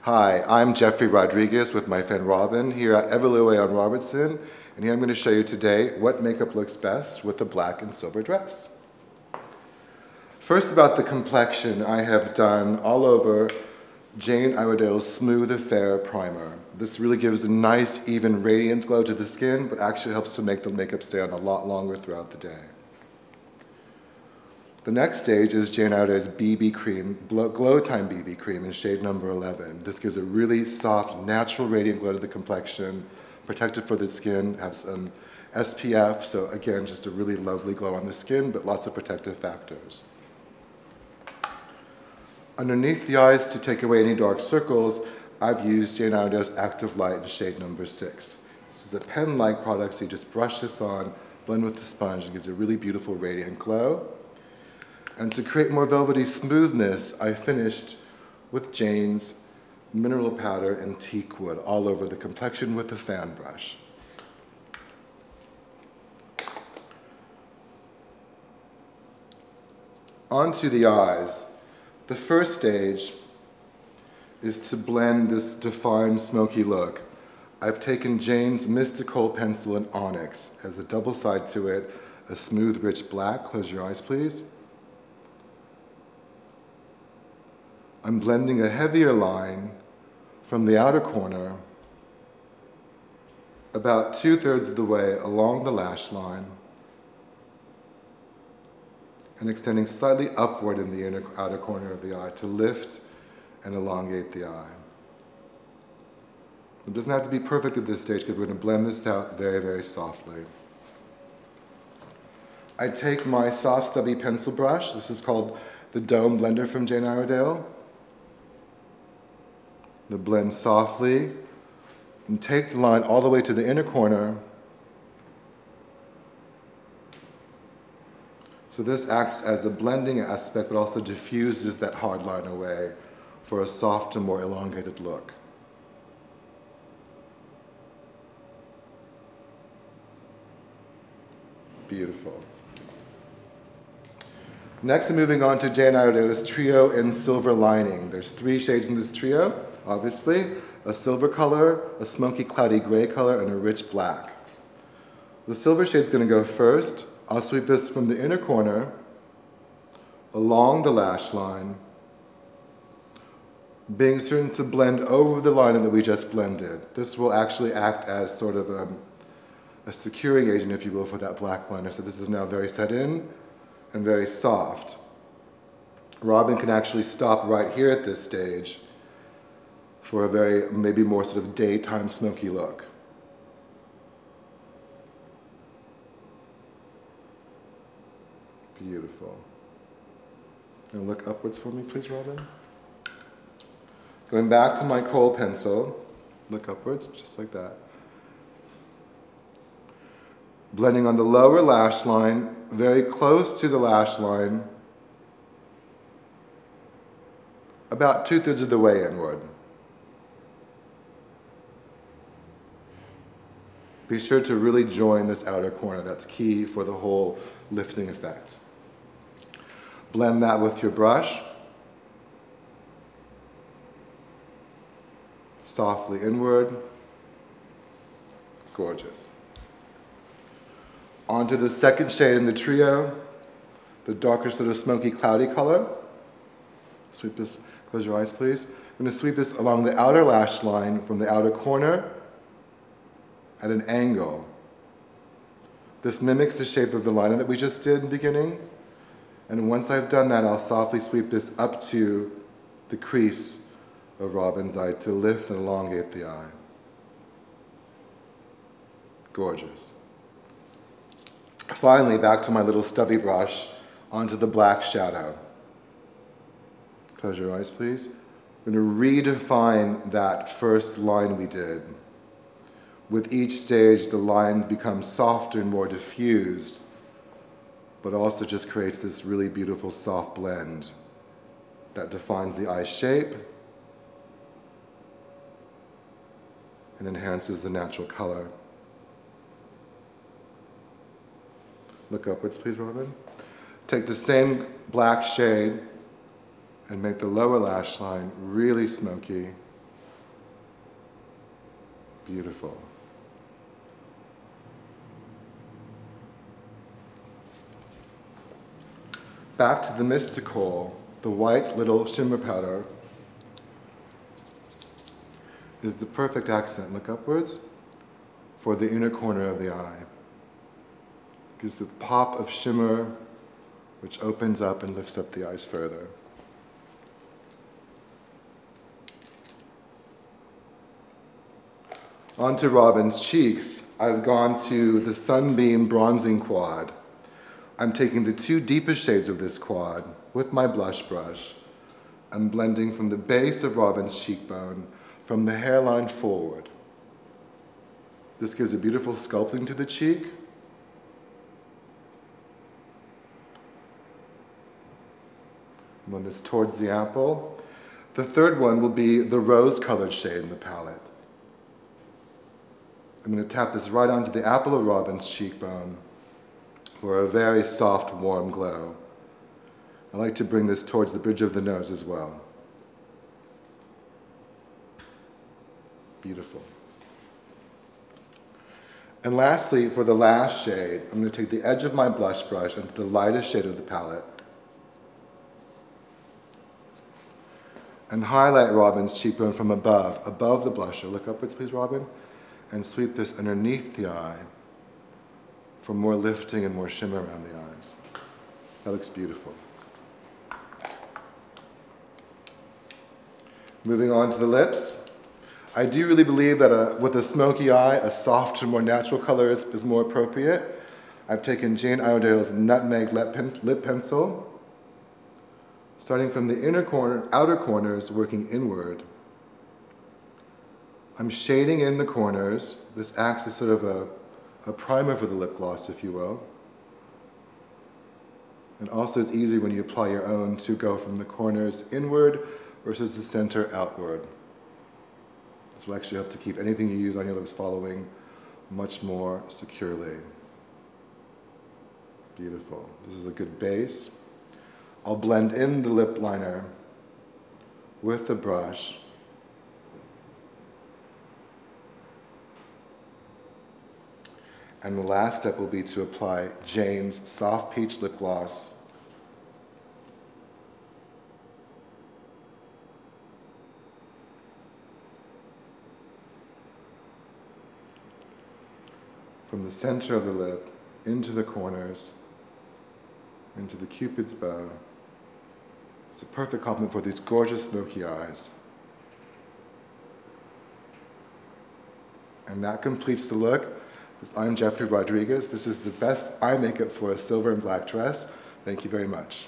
Hi, I'm Geoffrey Rodriguez with my friend Robin here at Everlyway on Robertson, and here I'm going to show you today what makeup looks best with a black and silver dress. First, about the complexion, I have done all over Jane Iredale's Smooth Affair Primer. This really gives a nice, even radiance glow to the skin, but actually helps to make the makeup stay on a lot longer throughout the day. The next stage is Jane Iredale's BB Cream, Glow Time BB Cream in shade number 11. This gives a really soft, natural, radiant glow to the complexion, protective for the skin, has some SPF, so again, just a really lovely glow on the skin, but lots of protective factors. Underneath the eyes, to take away any dark circles, I've used Jane Iredale's Active Light in shade number 6. This is a pen-like product, so you just brush this on, blend with the sponge, and gives a really beautiful, radiant glow. And to create more velvety smoothness, I finished with Jane's mineral powder and teak wood all over the complexion with a fan brush. Onto the eyes. The first stage is to blend this defined smoky look. I've taken Jane's Mystical Pencil in Onyx. It has a double side to it, a smooth, rich black. Close your eyes, please. I'm blending a heavier line from the outer corner about 2/3 of the way along the lash line and extending slightly upward in the outer corner of the eye to lift and elongate the eye. It doesn't have to be perfect at this stage because we're going to blend this out very, very softly. I take my soft, stubby pencil brush. This is called the Dome Blender from Jane Iredale. To blend softly and take the line all the way to the inner corner. So this acts as a blending aspect, but also diffuses that hard line away for a softer, more elongated look. Beautiful. Next, I'm moving on to Jane Iredale's Trio in Silver Lining. There's 3 shades in this trio. Obviously, a silver color, a smoky cloudy gray color, and a rich black. The silver shade's going to go first. I'll sweep this from the inner corner, along the lash line, being certain to blend over the line that we just blended. This will actually act as sort of a securing agent, if you will, for that black liner. So this is now very set in and very soft. Robin can actually stop right here at this stage for a very, maybe more sort of daytime smoky look. Beautiful. Now look upwards for me, please, Robin. Going back to my kohl pencil, look upwards, just like that. Blending on the lower lash line, very close to the lash line, about 2/3 of the way inward. Be sure to really join this outer corner. That's key for the whole lifting effect. Blend that with your brush. Softly inward. Gorgeous. Onto the second shade in the trio, the darker sort of smoky cloudy color. Sweep this, close your eyes please. I'm going to sweep this along the outer lash line from the outer corner at an angle. This mimics the shape of the liner that we just did in the beginning. And once I've done that, I'll softly sweep this up to the crease of Robin's eye to lift and elongate the eye. Gorgeous. Finally, back to my little stubby brush, onto the black shadow. Close your eyes, please. I'm going to redefine that first line we did. With each stage, the line becomes softer and more diffused, but also just creates this really beautiful soft blend that defines the eye shape and enhances the natural color. Look upwards, please, Robin. Take the same black shade and make the lower lash line really smoky Beautiful. Back to the mystical, the white little shimmer powder is the perfect accent, look upwards, for the inner corner of the eye. Gives the pop of shimmer, which opens up and lifts up the eyes further. Onto Robin's cheeks. I've gone to the Sunbeam Bronzing Quad. I'm taking the two deepest shades of this quad with my blush brush. I'm blending from the base of Robin's cheekbone, from the hairline forward. This gives a beautiful sculpting to the cheek. One that's towards the apple. The third one will be the rose-colored shade in the palette. I'm going to tap this right onto the apple of Robin's cheekbone for a very soft, warm glow. I like to bring this towards the bridge of the nose as well. Beautiful. And lastly, for the last shade, I'm going to take the edge of my blush brush into the lightest shade of the palette and highlight Robin's cheekbone from above the blusher. Look upwards, please, Robin, and sweep this underneath the eye for more lifting and more shimmer around the eyes. That looks beautiful. Moving on to the lips. I do really believe that with a smoky eye, a softer, more natural color is more appropriate. I've taken Jane Iredale's Nutmeg Lip Pencil, starting from the outer corners, working inward. I'm shading in the corners. This acts as sort of a primer for the lip gloss, if you will. And also it's easy when you apply your own to go from the corners inward versus the center outward. This will actually help to keep anything you use on your lips following much more securely. Beautiful. This is a good base. I'll blend in the lip liner with the brush. And the last step will be to apply Jane's Soft Peach Lip Gloss. From the center of the lip, into the corners, into the Cupid's bow. It's a perfect complement for these gorgeous smoky eyes. And that completes the look. I'm Geoffrey Rodriguez. This is the best eye makeup for a silver and black dress. Thank you very much.